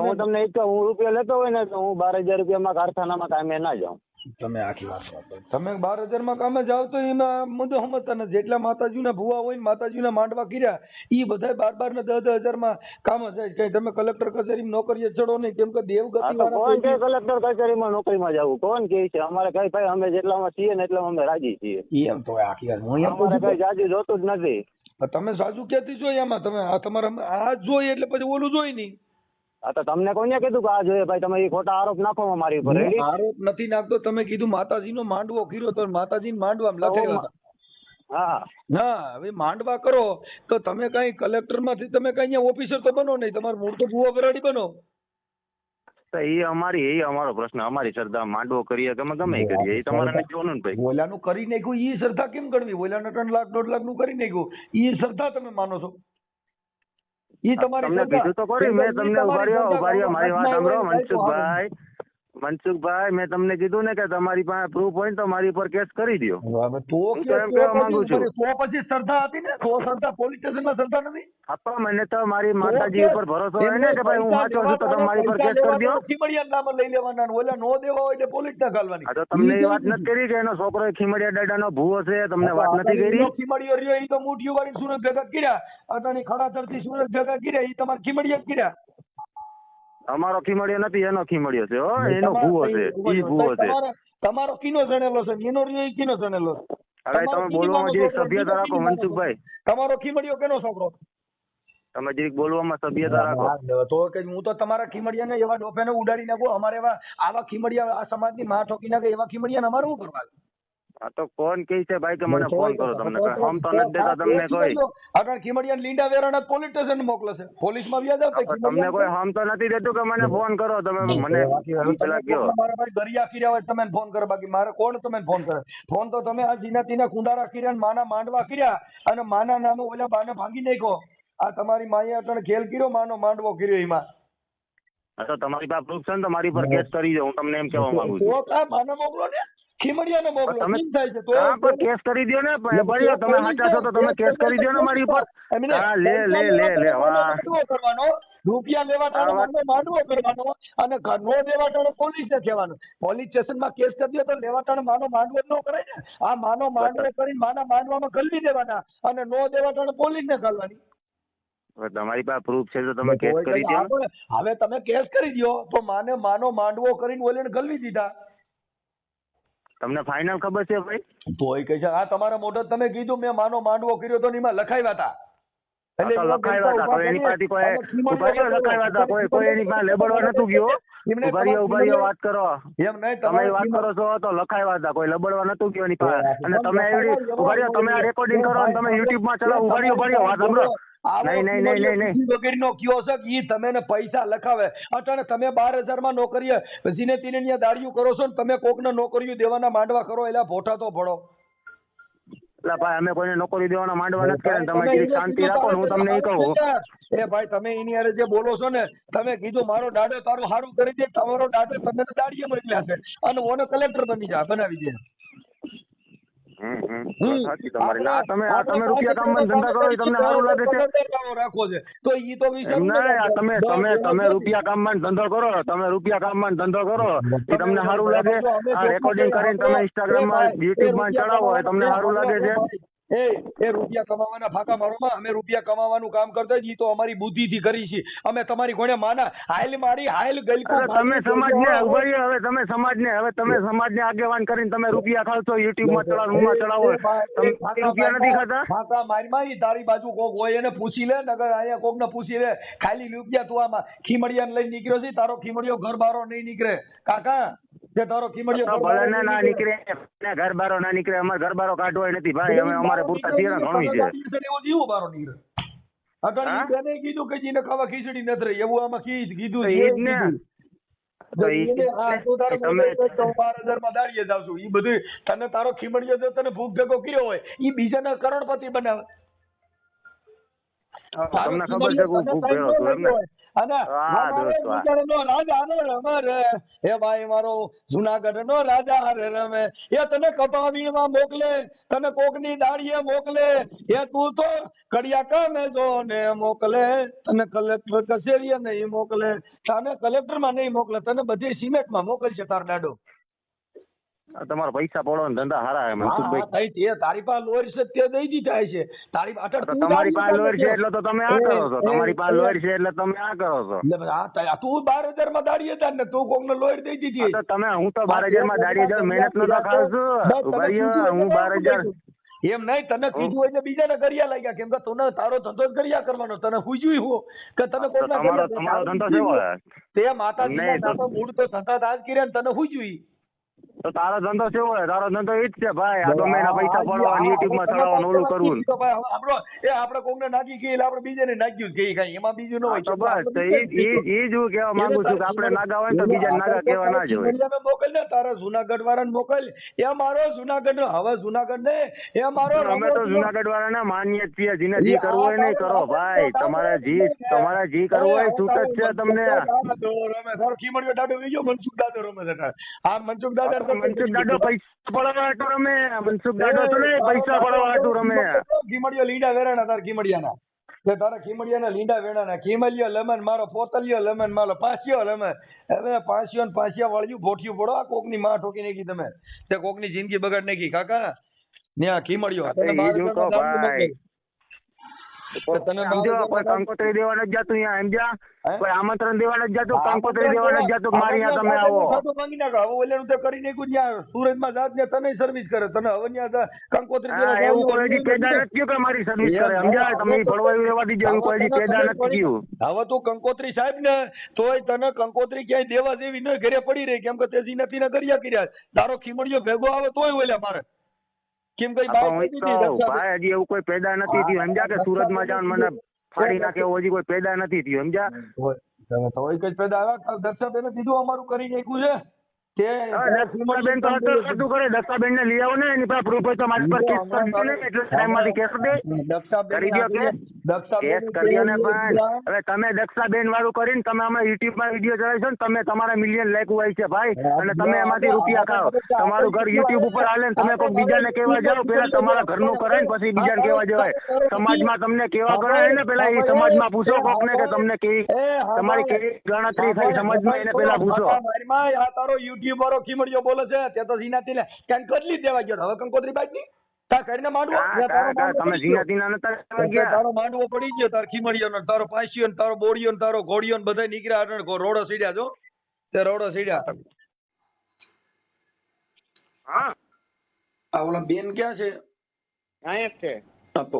હું તમને એક તો હું રૂપિયા લેતો હોય ને તો હું 12,000 રૂપિયામાં કારખાનામાં કામે ના જાઉં. તમે આખી વાત કરો. તમે 12,000 માં કામે જાવ તો એમાં મુદ્દો સમજતા નથી. જેટલા માતાજીના ભુવા હોય ને માતાજીના માંડવા કર્યા એ બધા 12,000 ને 10,000 માં કામ જાય. કઈ તમે કલેક્ટર કચેરીમાં નોકરીએ ચડો નહીં, કેમ કે દેવગતિ હા તો કોણ કે કલેક્ટર કચેરીમાં નોકરીમાં જવું? કોણ કે છે? અમારે કઈ ભાઈ અમે જેટલામાં છીએ ને એટલામાં અમે રાજી છીએ. એમ તો આખી વાત હું એમ અમારે કહું કઈ જાજુ જોતું જ નથી. છું. તમે સાચું ક્યાંથી જોઈએ આમાં? તમે આ તમારા આ જોઈ એટલે પછી ઓલું જોઈ નહીં. હા તો તમને કોને કીધું કે આ જોઈએ ભાઈ? તમે એ ખોટા આરોપ નાખો મારી ઉપર. હું રેડી? આરોપ નથી નાખતો. તમે કીધું માતાજીનો માંડવો કર્યો તો માતાજીનો માંડવામાં લખાવ્યા હતા. હા ના હવે માંડવા કરો તો તમે કઈ કલેક્ટર માંથી તમે કઈ અહીંયા ઓફિસર તો બનો નહીં. તમારે મૂળ તો ભુવા બરાડી બનો. તો એ અમારો પ્રશ્ન. અમારી શ્રદ્ધા માંડવો કરીએ કે અમે ગમે એ કરીએ, એ તમારે નથી જોવાનું ને ભાઈ. ઓલાનું કરી નાખ્યું ઈ શ્રદ્ધા કેમ કરવી? ઓલાને 3 લાખ 1.5 લાખ નું કરી નાખ્યું ઈ શ્રદ્ધા તમે માનો છો? ઈ તમારી તમને શ્રદ્ધા. કીધું તો ખરી મેં તમને. ઉભા રહ્યો મારી વાત સાંભળો મનસુખભાઈ, મેં તમને કીધું ને કે તમારી પાસે પ્રૂફ હોય ને તો મારી પર કેસ કરી દો. હવે તો હું તો એમ કહેવા માંગુ છું. તો પછી શ્રદ્ધા હતી ને, તો શ્રદ્ધા પોલીસ સ્ટેશનમાં શ્રદ્ધા નથી. આપો મને તો મારી માતાજી ઉપર ભરોસો હોય ને કે ભાઈ હું સાચો છું, તો તમે મારી પર કેસ કરી દો. ખીમડિયા નામ લઈ લેવાના ને ઓલા નો દેવા હોય એટલે પોલીસ ના ગાલવાની. હા તો તમને એ વાત નથી કરી કે એનો છોકરો ખીમડિયા દાદાનો ભૂવો છે? તમને વાત નથી કરી? ખીમડીઓ રહ્યો ઈ તો મુઠીઓ વાળી સુરત ભેગા કર્યા, અટાણી ખડાસરથી સુરત ભેગા કર્યા, ઈ તમારે ખીમડિયા જ કર્યા. અમારો ખીમડિયો નથી, એનો ખીમડિયો છે. હો, એનો ભૂવો છે, ઈ ભૂવો છે. તમારો કિનો જણેલો છે, એનો રહ્યો ઈ કિનો જણેલો છે. હવે તમે બોલવામાં જરીક સભ્યતા રાખો મનસુખભાઈ. તમારો ખીમડિયો કેનો છોકરો? તમે જરીક બોલવામાં સભ્યતા રાખો. તો કે હું તો તમારા ખીમડિયાને એવા ડોફેને ઉડાડી નાખું. અમારે એવા આવા ખીમડિયા આ સમાજની માં ઠોકી નાખે એવા ખીમડિયાને અમારે શું કરવા? હા તો કોણ કહે છે ભાઈ કે મને ફોન કરો? તમને હમ તો નથી દેતા તમને કોઈ. આગળ ખીમડિયા લીંડા વેરાના પોલીસ સ્ટેશન મોકલે છે. પોલીસમાં વ્યાજ આવતા તમને કોઈ હમ તો નથી દેતું કે મને ફોન કરો? તમે મને પેલા કયો મારા ભાઈ દરિયા કર્યા હોય તમે ફોન કરો, બાકી મારે કોણ તમે ફોન કરે? ફોન તો તમે આ જીના તીના કુંડારા કર્યા, માના માંડવા કર્યા અને માના નામે ઓલા બાને ભાંગી નાખ્યો. આ તમારી માએ અટણ ખેલ કર્યો, માનો માંડવો કર્યો એમાં. હા તો તમારી પાસે પ્રૂફ છે ને તો મારી પર કેસ કરી દો. હું તમને એમ કહેવા માંગુ છું. તો કા માને મોકલો ને, ખીમડિયાને મોકલો. તમે કેમ થાય છે? તો હા પણ કેસ કરી દો ને. બળ્યો તમે સાચા છો તો તમે કેસ કરી દો ને મારી ઉપર. હા લે વાહ. કરવાનો રૂપિયા લેવા ટાણે માંડવો કરવાનો અને નો દેવા ટાણે પોલીસને કહેવાનું. પોલીસ સ્ટેશનમાં કેસ કરી દો તો લેવા ટાણે માનો માંડવો જ ન કરાય ને. આ માનો માંડવો કરીને માના માંડવામાં ગલવી દેવાના અને નો દેવા ટાણે પોલીસને ગાલવાની. તમારી પાસે પ્રૂફ છે તો તમે કેસ કરી દો. હવે તમે કેસ કરી દો તો માનો માંડવો કરીને ઓલીને ગલવી દીધા. તમને ફાઇનલ ખબર છે ભાઈ? તોય કહે છે આ તમારા મોઢે તમે કીધું મેં માનો માંડવો કર્યો તો એમાં લખાવ્યા હતા. એટલે તો એવા લખાવ્યા હતા, ઉભા કોઈ એની કરીએ, પાસે આમાં ખીમડીઓ ઉભા રહ્યો લખાવ્યા હતા, કોઈ એની પાસે લેબડવા નતું ગયો. એમને ઉભા રહ્યો વાત કરો. એમ નહીં, તમે તમારે વાત કરો છો તો લખાવ્યા હતા, કોઈ લબડવા નતું ગયો એની પાસે. અને તમે એવી ઉભા રહ્યો, તમે આ રેકોર્ડિંગ કરો અને તમે યુટ્યુબ માં ચલાવો. ઉભા રહ્યો વાત સાંભળો. નહીં. વગેરેનો કયો છે કે ઈ તમે ને પૈસા લખાવે. અટાણે તમે 12,000 માં નોકરીએ જીને તીને ન્યા દાડિયું કરો છો ને તમે કોકને નોકરીઓ દેવાના માંડવા કરો, એલા ભોઠા તો ભળો. એટલે ભાઈ અમે કોઈને નોકરી દેવાના માંડવા નથી કર્યા. તમે જરીક શાંતિ રાખો ને હું તમને એ કહું. એ ભાઈ તમે એની હારે જે બોલો છો ને, તમે કીધું મારો દાડો તારું સારું કરી દે, તમારો દાડો તમે તો દાડીએ મોકલ્યા છે અને ઓનો કલેક્ટર બનાવી દે. સાચી તમારી. તમે રૂપિયા કામમાં ધંધા કરો એ તમને સારું લાગે છે? રાખો છે તો ઈ તો તમે રૂપિયા કામમાં ધંધો કરો, તમે રૂપિયા કામમાં ધંધો કરો એ તમને સારું લાગે? આ રેકોર્ડિંગ કરીને તમે ઇન્સ્ટાગ્રામમાં યુટ્યુબમાં ચડાવો એ તમને સારું લાગે છે? એ રૂપિયા કમાવાના ફાકા મારોમાં અમે રૂપિયા કમાવાનું કામ કરતા જ, ઈ તો અમારી બુદ્ધિથી કરી છે અમે. તમારી કોને માના હાલ મારી હાલ ગલકું તમે સમાજને ઉભા રહ્યો. હવે તમે સમાજને આગેવાન કરીને તમે રૂપિયા ખાવ છો, યુટ્યુબમાં ચડાવો. તમે રૂપિયા નથી ખાતા? ફાકા મારી તારી બાજુ કોક હોય એને પૂછી લે, નગર અહીંયા કોક ને પૂછી લે. ખાલી રૂપિયા તું આમાં ખીમડિયાને લઈને નીકળ્યો છે, તારો ખીમડિયો ઘર બારો નહીં નીકળે કાકા. જે તારો ખીમડિયો ભલે ના નીકળે, ઘર બારો ના નીકળે. અમારે ઘર બારો કાઢવો નથી ભાઈ. અમે અમારે પૂરતા છીએ ને ઘણું છે. એવો જીવો બારો નીકળે. અટાણી તેને કીધું કે જીને ખાવા ખીચડી નથી રહી, એવું આમાં કીધું એ જ ને. તમે 12,000 માં દાડીએ જાવ છું, ઈ બધું તને તારો ખીમડિયો જો તને ભૂખ ભેગો કર્યો હોય ઈ બીજાના કરોડપતિ બનાવે. તમને ખબર છે હું ભૂખ ભેગો છું એમને? અને રાજા રમે હે ભાઈ, મારો જુનાગઢ નો રાજા રે રમે. એ તને કપાવીમાં મોકલે, તને કોકની દાડીએ મોકલે, એ તું તો કડિયા કામે જો ને મોકલે. તને કલેક્ટર કચેરીએ નહીં મોકલે, તને કલેક્ટર માં નહીં મોકલે, તને બધી સિમેન્ટ માં મોકલશે તાર દાડો. તમારા પૈસા પડવાનો ધંધા હારા હે મનસુખભાઈ. તારી પાસે લોર છે તે દઈ દીધા છે. તમારી પાસે લોર છે એટલે તો તમે આ કરો છો. તમારી પાસે લોર છે એટલે તમે આ કરો છો. તું 12,000 માં દાડીએ તાર ને તું કોક ને લોર દઈ દીધી. તમે હું તો 12,000 માં દાડીએ જાઉં, મહેનત નો ખાવ છું. હું 12,000 એમ નહીં, તને કીધું હોય ને બીજાને કર્યા લાગ્યા. કેમ કે તને તારો ધંધો જ કર્યા કરવાનો. તને પૂછ્યું હું કે તને તમારો ધંધો કેવો તે માતાજી મૂળ તો ધંધા દાજ કર્યા ને તને પૂછ્યું. તો તારો ધંધો કેવો હોય? તારો ધંધો ઈ જ છે ભાઈ. આ ગમે એના પૈસા પડવા યુટ્યુબ માં ચડાવવાનું ઓલું કરવું. આપણે કોકને નાખી ગઈ એટલે આપણે બીજાને નાખ્યું કે કઈ એમાં બીજું ન હોય. તો બસ ઈ જ હું કહેવા માંગુ છું કે આપણે નાગા હોય તો બીજા નાગા કહેવા ના જ હોય. મોકલ ને તારા જુનાગઢ વાળાને મોકલ. એ મારો જુનાગઢ હવે જુનાગઢ ને એ મારો. અમે તો જુનાગઢ વાળાને માનીએ જ છીએ. જેને જી કરવું હોય નહીં કરો ભાઈ. તમારે જી કરવું હોય છૂટ જ છે તમને. તારો ખીમડિયો દાડો ગયો મનસુખ દાદો રમે છે. આ મનસુખ દાદા પૈસા પડવા હાટુ રમે. મનસુખ દાદો તો નહીં, પૈસા પડવા હાટુ રમે. ખીમડિયો લીંડા વેરાણા તારા ખીમડિયાના. તારા ખીમડિયાના લીંડા વેરાણા. ખીમલિયો લેમન, મારો પોતલિયો લેમન, મારો પાસિયો લેમન. હવે પાસિયો ને પાસિયા વાળ્યું ભોઠિયું પડો. આ કોકની માં ઠોકી નાખી તમે. તે કોકની જિંદગી બગાડ નાખી કાકા. ન્યા ખીમડિયો કોઈ કંકોત્રી દેવા નથી જતું અહીંયા સમજ્યા? કોઈ આમંત્રણ દેવા નથી જતું, કંકોત્રી દેવા નથી જતું. મારી ત્યાં તમે આવો માંગી નાખો. હવે ઓલે તો કરી નાખ્યું ત્યાં સુરતમાં જાત ને તને સર્વિસ કરે. તને હવે ત્યાં કંકોત્રી એવું કોઈ હજી પેદા નથી થયું કે મારી સર્વિસ કરે સમજ્યા? તમે ભળવાયું રહેવા દીજો. એવું કોઈ હજી પેદા નથી થયું. હવે તું કંકોત્રી સાહેબ ને તોય તને કંકોત્રી ક્યાંય દેવા જેવી ન ઘરે પડી રહી. કેમ કે તેજી નથી ને કર્યા. તારો ખીમડિયો ભેગો આવે તોય ઓલે મારે. કેમ કઈ ભાઈ હજી એવું કોઈ પેદા નથી થયું સમજ્યા? કે સુરતમાં જાવ મને ફાડી નાખે એવું હજી કોઈ પેદા નથી થયું સમજ્યા? પેદા આવ્યા દક્ષાબેન કીધું અમારું કરી નાખ્યું છે. દક્ષાબેન તો હતું કરે. દક્ષાબેન ને લઈ આવો ને, એની પાસે પ્રૂફ હોય તો મારી પર કેસ કરી દો ને. એટલે ટાઈમ માંથી કેસ દે કરી દો કેસ કરી દો ને. પણ હવે તમે દક્ષાબેન વાળું કરીને તમે અમે યુટ્યુબ માં વિડીયો ચડાવીશો ને, તમે તમારા મિલિયન લાઈક હોય છે ભાઈ, અને તમે એમાંથી રૂપિયા ખાઓ. તમારું ઘર યુટ્યુબ ઉપર હાલે ને તમે કોઈ બીજાને કહેવા જાઓ, પેલા તમારા ઘરનું કરાય ને પછી બીજાને કહેવા જવાય. સમાજમાં તમને કેવા કરાય ને પેલા એ સમાજમાં પૂછો કોક ને કે તમને કેવી તમારી કેવી ગણતરી થઈ સમાજમાં, એને પેલા પૂછો. તારો યુટ્યુબ વાળો ખીમડિયો બોલે છે તે તો ઝીનાતી ને ક્યાંક કદલી દેવા ગયો. હવે કંકોત્રી બાજ ની તાર કરીને માંડવો. તમે ઝીનાતીના નતા ગયા. તારો માંડવો પડી ગયો. તાર ખીમડિયો ને તારો પાસિયો ને તારો બોડિયો ને તારો ઘોડિયો ને બધા નીકળ્યા. રોડો સીડ્યા છો તે રોડો સીડ્યા. હા આ ઓલા બેન ક્યાં છે? અહીંયા જ છે. આપો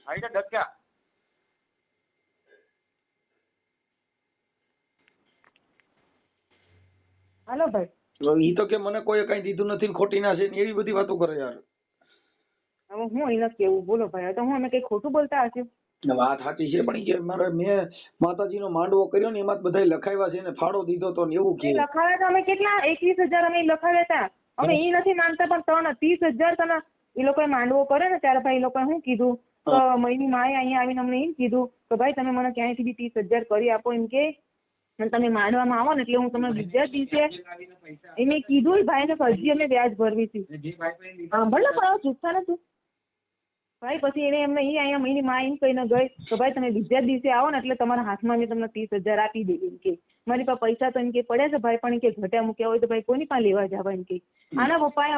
આઈ ડક્યા હાલો ભાઈ ઈ તો કે મને કોઈ કઈ દીધું નથી ને ખોટી ના છે ને એવી બધી વાતો કરે યાર. હવે હું એને કેવું બોલો ભાઈ, હવે તો હું અમે કઈ ખોટું બોલતા હશે? વાત સાચી છે પણ ઈ કે મારે મેં માતાજીનો માંડવો કર્યો ને એમાં બધા લખાવ્યા છે ને ફાળો દીધો તો ને એવું કે લખાવ્યા તો અમે કેટલા 21,000 અમે લખાવ્યા હતા. અમે ઈ નથી માનતા પણ 30,000 તને એ લોકોએ માંડવો કર્યો ને ત્યારે ભાઈ એ લોકોએ શું કીધું તો મહિની માએ અહીંયા આવીને અમને એમ કીધું કે ભાઈ તમે મને ક્યાંયથી બી 30,000 કરી આપો એમ કે, અને તમે માંડવામાં આવો ને એટલે હું તમને બીજા દિવસે એમ કીધું ભાઈ ને હજી અમે વ્યાજ ભરવી હતી. ભલે પણ ચૂકતા નથી ભાઈ. પછી એને એમને અહીંયા મહિની માં એમ કહીને ગઈ તો ભાઈ તમે બીજા દિવસે આવો ને એટલે તમારા હાથમાં મેં તમને 30,000 આપી દે એમ કે. મારી પાસે પૈસા તો એમ કે પડ્યા છે ભાઈ, પણ કે ઘટ્યા મૂક્યા હોય તો ભાઈ કોની પાસે લેવા જવા એમ કે. આના પપ્પાએ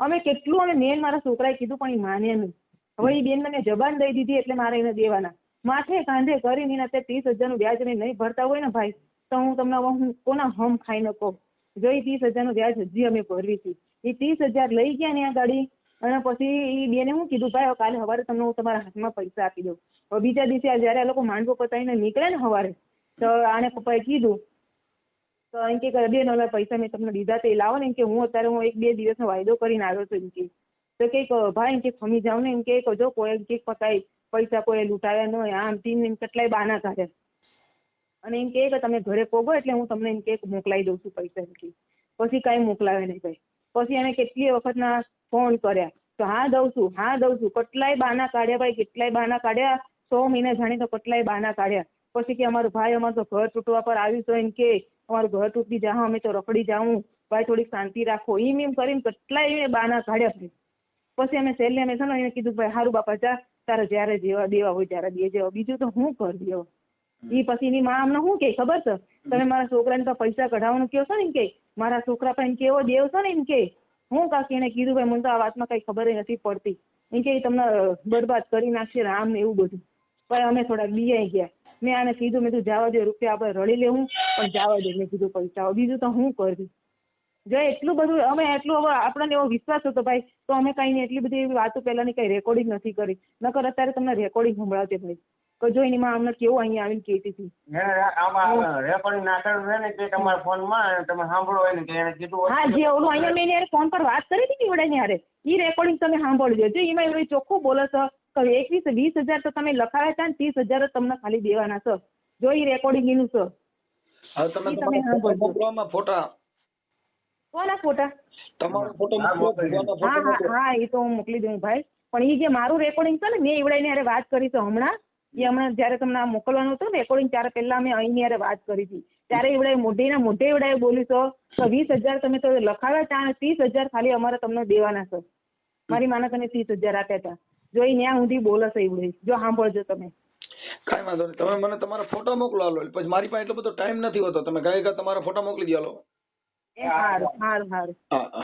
અમે કેટલું અમે મેન મારા છોકરાએ કીધું પણ એ માને નહીં. હવે એ બેન મને જબાન દઈ દીધી એટલે મારે એને દેવાના માથે કાંધે કરીને અત્યારે 30,000 નું વ્યાજ અમે નહીં ભરતા હોય ને ભાઈ તો હું તમને હું કોના હમ ખાઈ ન કહું. જો એ 30,000 નું વ્યાજ હજી અમે ભરવી હતી. એ 30,000 લઈ ગયા ને આ ગાડી અને પછી એ બેને શું કીધું ભાઈ કાલે સવારે તમને હું તમારા હાથમાં પૈસા આપી દઉં. હવે બીજા દિવસે જયારે આ લોકો માંડવો પતાવીને નીકળે ને સવારે તો આને પપ્પાએ કીધું તો એમ કે બેન ઓલા પૈસા મેં તમને દીધા તો એ લાવો ને એમ કે હું અત્યારે હું 1-2 દિવસનો વાયદો કરીને આવ્યો છું એમ કે. તો કઈક ભાઈ એમ કે ખમી જાવ ને એમ કે જો કોઈ કઈક પતાય પૈસા કોઈ લૂંટાયા ન હોય આમ ટીમ એમ કેટલાય બહાના કાઢે અને એમ કે તમે ઘરે પોગો એટલે હું તમને એમ કે મોકલાઈ દઉં છું પૈસા એમ કે. પછી કાંઈ મોકલાવે નહીં ભાઈ. પછી એને કેટલી વખતના ફોન કર્યા તો હા દઉં છું કેટલાય બહાના કાઢ્યા ભાઈ, કેટલાય બહાના કાઢ્યા. 100 મહિના જાણી તો કેટલાય બહાના કાઢ્યા. પછી કે અમારું ભાઈ અમારું તો ઘર તૂટવા પર આવ્યું તો એમ કે અમારું ઘર તૂટી જાઓ અમે તો રખડી જાઉં ભાઈ થોડીક શાંતિ રાખો એમ કરીને કેટલાય બહાના કાઢ્યા. પછી અમે છેલ્લે અમે છે ને એને કીધું ભાઈ સારું બાપા જા તારે જયારે જેવા દેવા હોય ત્યારે દેજે, બીજું તો હું કરી દઉં. એ પછી એની માં અમને શું કે ખબર છે, તમે મારા છોકરાને તો પૈસા કઢાવવાનું કહો છો ને એમ કે મારા છોકરા પાસે કેવો દેવ છો ને એમ કે. હું કાકી એને કીધું ભાઈ મને તો આ વાતમાં કઈ ખબર નથી પડતી એમ કે તમને બરબાદ કરી નાખશે રામ ને એવું બધું. ભાઈ અમે થોડાક બિયાઈ ગયા. મેં આને કીધું મેં તું જવા દે રૂપિયા આપણે રડી લેવું પણ જવા દે મેં કીધું પૈસા, બીજું તો હું કરવી. જો એટલું બધું અમે એટલું હવે આપણને એવો વિશ્વાસ હતો ભાઈ તો અમે કઈ નહીં એટલી બધી એવી વાતો પહેલાની કઈ રેકોર્ડિંગ નથી કરી. નકર અત્યારે તમને રેકોર્ડિંગ સંભળાવતી ભાઈ તો જો એની માં અમને કેવું અહીંયા આવીને કહેતી હતી. રેકોર્ડિંગ નાખેલું છે ને કે તમારા ફોનમાં તમે સાંભળો હોય ને કે એને કીધું હા જે ઓલું અહીંયા મેં યાર ફોન પર વાત કરી હતી વડે યારે એ રેકોર્ડિંગ તમે સાંભળજો. જો એમાં એવું ચોખ્ખું બોલે છે કે 21-20,000 તો તમે લખાવ્યા હતા ને 30,000 તમને ખાલી દેવાના છે. જો એ રેકોર્ડિંગ એનું છે. હવે તમે તમારા મોકલવામાં ફોટા કોના ફોટા? તમારો ફોટો મોકલો. હા એ તો હું મોકલી દઉં ભાઈ. પણ એ જે મારું રેકોર્ડિંગ છે ને મેં એવડાઈને યારે વાત કરી છે હમણાં જયારે તમને આ મોકલવાનું હતું રેકોર્ડિંગ ત્યારે પહેલા મેં અહીં યારે વાત કરી હતી ત્યારે એવડાએ મોઢે એવડાએ બોલ્યું તો 20,000 તમે તો લખાવ્યા હતા અને 30,000 ખાલી અમારે તમને દેવાના છે. મારી માને તમે 30,000 આપ્યા હતા. જો એ ન્યા સુધી બોલે છે એવડે. જો સાંભળજો તમે. કાંઈ વાંધો નહીં, તમે મને તમારા ફોટા મોકલો હાલો. પછી મારી પાસે એટલો બધો ટાઈમ નથી હોતો, તમે ગાય તમારા ફોટા મોકલી દો હાલો. સારું. હા.